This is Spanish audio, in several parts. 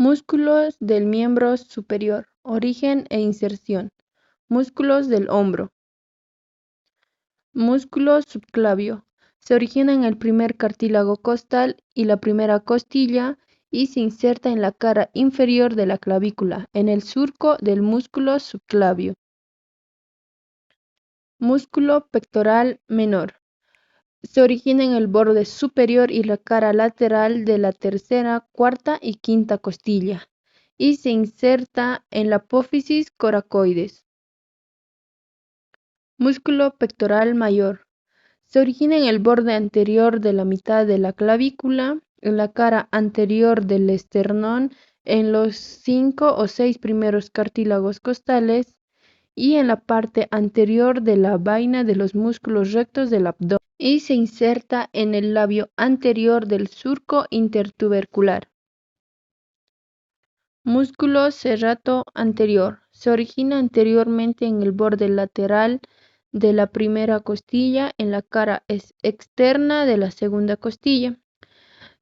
Músculos del miembro superior, origen e inserción. Músculos del hombro. Músculo subclavio. Se origina en el primer cartílago costal y la primera costilla y se inserta en la cara inferior de la clavícula, en el surco del músculo subclavio. Músculo pectoral menor. Se origina en el borde superior y la cara lateral de la tercera, cuarta y quinta costilla y se inserta en la apófisis coracoides. Músculo pectoral mayor. Se origina en el borde anterior de la mitad de la clavícula, en la cara anterior del esternón, en los 5 o 6 primeros cartílagos costales y en la parte anterior de la vaina de los músculos rectos del abdomen y se inserta en el labio anterior del surco intertubercular. Músculo serrato anterior. Se origina anteriormente en el borde lateral de la primera costilla, en la cara externa de la segunda costilla,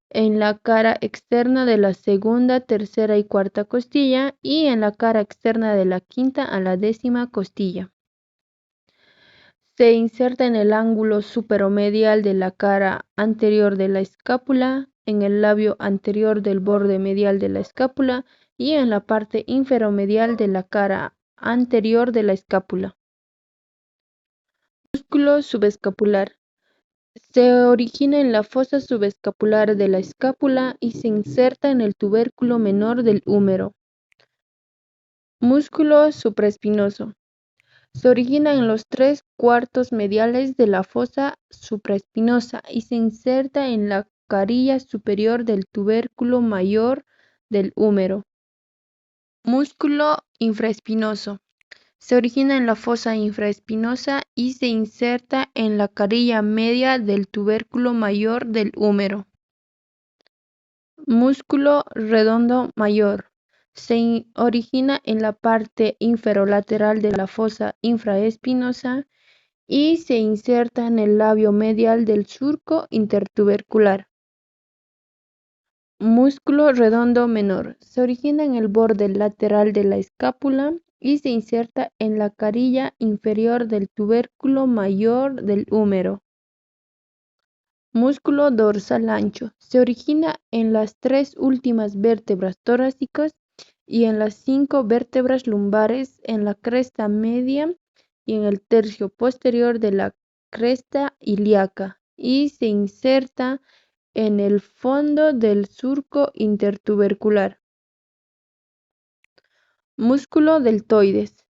en la cara externa de la segunda, tercera y cuarta costilla y en la cara externa de la quinta a la 10ª costilla. Se inserta en el ángulo superomedial de la cara anterior de la escápula, en el labio anterior del borde medial de la escápula y en la parte inferomedial de la cara anterior de la escápula. Músculo subescapular. Se origina en la fosa subescapular de la escápula y se inserta en el tubérculo menor del húmero. Músculo supraespinoso. Se origina en los 3/4 mediales de la fosa supraespinosa y se inserta en la carilla superior del tubérculo mayor del húmero. Músculo infraespinoso. Se origina en la fosa infraespinosa y se inserta en la carilla media del tubérculo mayor del húmero. Músculo redondo mayor. Se origina en la parte inferolateral de la fosa infraespinosa y se inserta en el labio medial del surco intertubercular. Músculo redondo menor. Se origina en el borde lateral de la escápula y se inserta en la carilla inferior del tubérculo mayor del húmero. Músculo dorsal ancho. Se origina en las 3 últimas vértebras torácicas y en las 5 vértebras lumbares, en la cresta media y en el tercio posterior de la cresta ilíaca y se inserta en el fondo del surco intertubercular. Músculo deltoides.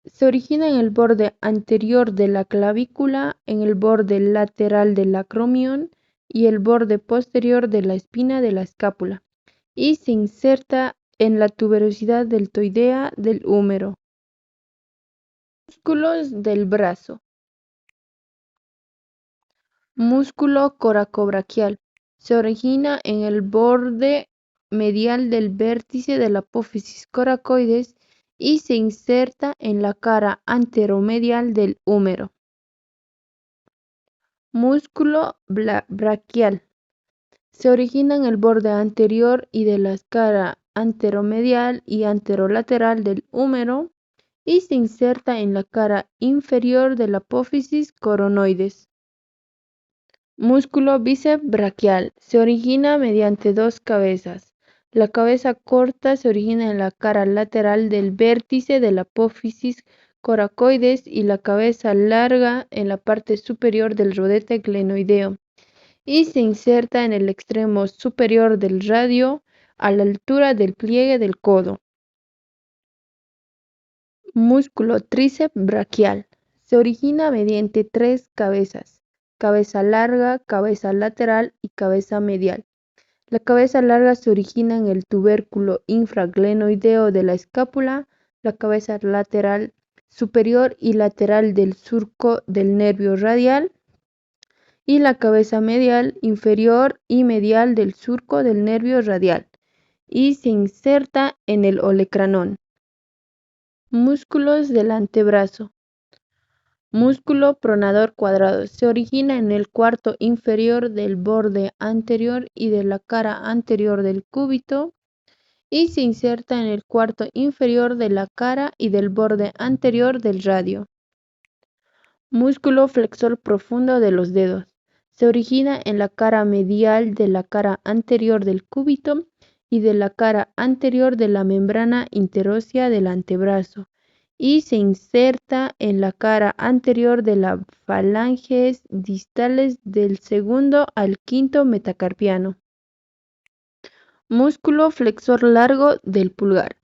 Se origina en el borde anterior de la clavícula, en el borde lateral del acromion y el borde posterior de la espina de la escápula y se inserta en la tuberosidad deltoidea del húmero. Músculos del brazo. Músculo coracobraquial. Se origina en el borde medial del vértice de la apófisis coracoides y se inserta en la cara anteromedial del húmero. Músculo braquial. Se origina en el borde anterior y de la cara anteromedial y anterolateral del húmero y se inserta en la cara inferior de la apófisis coronoides. Músculo bíceps braquial. Se origina mediante 2 cabezas. La cabeza corta se origina en la cara lateral del vértice de la apófisis coracoides y la cabeza larga en la parte superior del rodete glenoideo y se inserta en el extremo superior del radio a la altura del pliegue del codo. Músculo tríceps braquial. Se origina mediante 3 cabezas: cabeza larga, cabeza lateral y cabeza medial. La cabeza larga se origina en el tubérculo infraglenoideo de la escápula, la cabeza lateral superior y lateral del surco del nervio radial y la cabeza medial inferior y medial del surco del nervio radial y se inserta en el olecranón. Músculos del antebrazo. Músculo pronador cuadrado. Se origina en el cuarto inferior del borde anterior y de la cara anterior del cúbito y se inserta en el cuarto inferior de la cara y del borde anterior del radio. Músculo flexor profundo de los dedos. Se origina en la cara medial de la cara anterior del cúbito y de la cara anterior de la membrana interósea del antebrazo y se inserta en la cara anterior de las falanges distales del segundo al quinto metacarpiano. Músculo flexor largo del pulgar.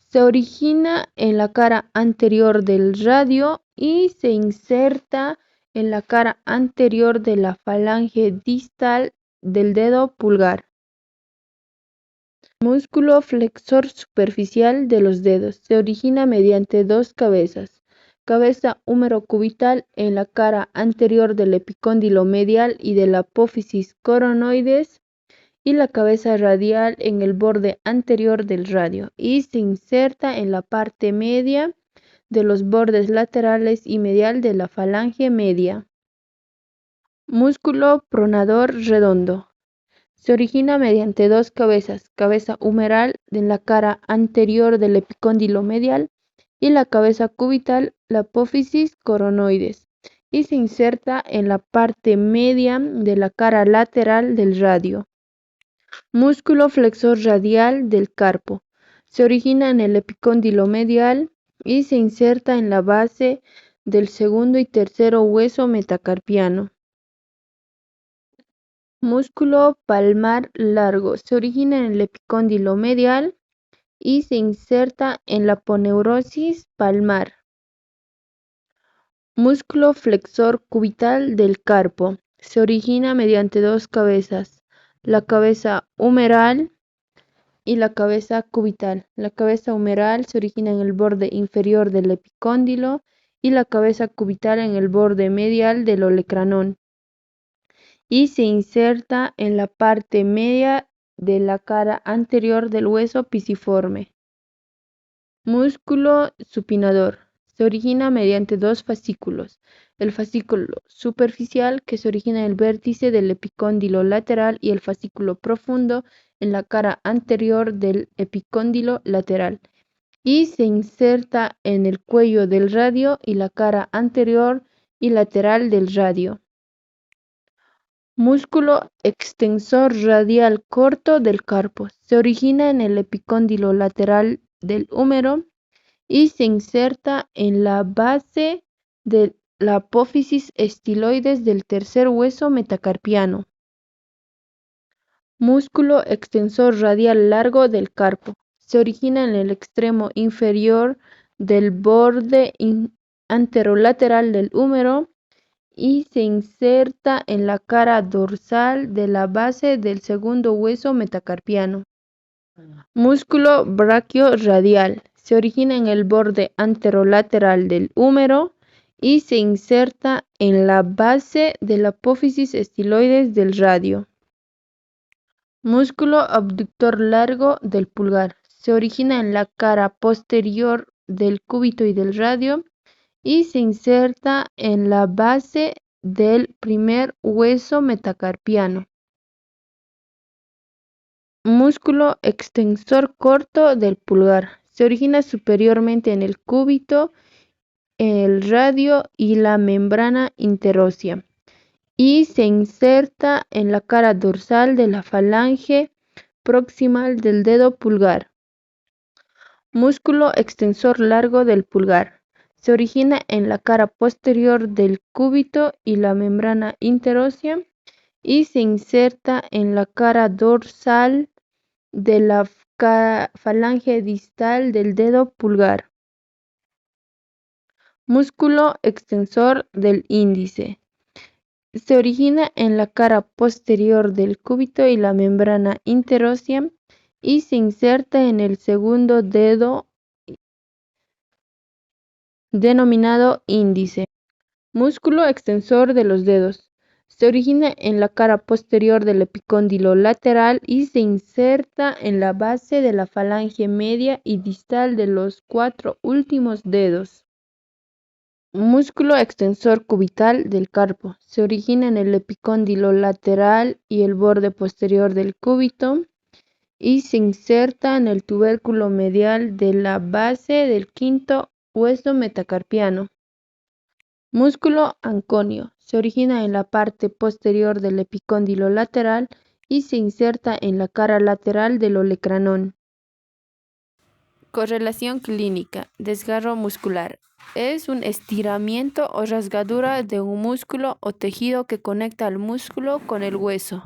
Se origina en la cara anterior del radio y se inserta en la cara anterior de la falange distal del dedo pulgar. Músculo flexor superficial de los dedos. Se origina mediante dos cabezas. Cabeza húmero-cubital en la cara anterior del epicóndilo medial y de la apófisis coronoides y la cabeza radial en el borde anterior del radio y se inserta en la parte media de los bordes laterales y medial de la falange media. Músculo pronador redondo. Se origina mediante dos cabezas, cabeza humeral en la cara anterior del epicóndilo medial y la cabeza cubital, la apófisis coronoides, y se inserta en la parte media de la cara lateral del radio. Músculo flexor radial del carpo. Se origina en el epicóndilo medial y se inserta en la base del segundo y tercero hueso metacarpiano. Músculo palmar largo. Se origina en el epicóndilo medial y se inserta en la aponeurosis palmar. Músculo flexor cubital del carpo. Se origina mediante dos cabezas, la cabeza humeral y la cabeza cubital. La cabeza humeral se origina en el borde inferior del epicóndilo y la cabeza cubital en el borde medial del olecranón y se inserta en la parte media de la cara anterior del hueso pisiforme. Músculo supinador. Se origina mediante dos fascículos. El fascículo superficial que se origina en el vértice del epicóndilo lateral y el fascículo profundo en la cara anterior del epicóndilo lateral y se inserta en el cuello del radio y la cara anterior y lateral del radio. Músculo extensor radial corto del carpo. Se origina en el epicóndilo lateral del húmero y se inserta en la base de la apófisis estiloides del tercer hueso metacarpiano. Músculo extensor radial largo del carpo. Se origina en el extremo inferior del borde anterolateral del húmero y se inserta en la cara dorsal de la base del segundo hueso metacarpiano. Músculo braquioradial. Se origina en el borde anterolateral del húmero y se inserta en la base de la apófisis estiloides del radio. Músculo abductor largo del pulgar. Se origina en la cara posterior del cúbito y del radio y se inserta en la base del primer hueso metacarpiano. Músculo extensor corto del pulgar. Se origina superiormente en el cúbito, el radio y la membrana interósea y se inserta en la cara dorsal de la falange proximal del dedo pulgar. Músculo extensor largo del pulgar. Se origina en la cara posterior del cúbito y la membrana interósea y se inserta en la cara dorsal de la falange distal del dedo pulgar. Músculo extensor del índice. Se origina en la cara posterior del cúbito y la membrana interósea y se inserta en el segundo dedo denominado índice. Músculo extensor de los dedos. Se origina en la cara posterior del epicóndilo lateral y se inserta en la base de la falange media y distal de los cuatro últimos dedos. Músculo extensor cubital del carpo. Se origina en el epicóndilo lateral y el borde posterior del cúbito y se inserta en el tubérculo medial de la base del quinto hueso metacarpiano. Músculo anconio. Se origina en la parte posterior del epicóndilo lateral y se inserta en la cara lateral del olecranón. Correlación clínica. Desgarro muscular. Es un estiramiento o rasgadura de un músculo o tejido que conecta al músculo con el hueso.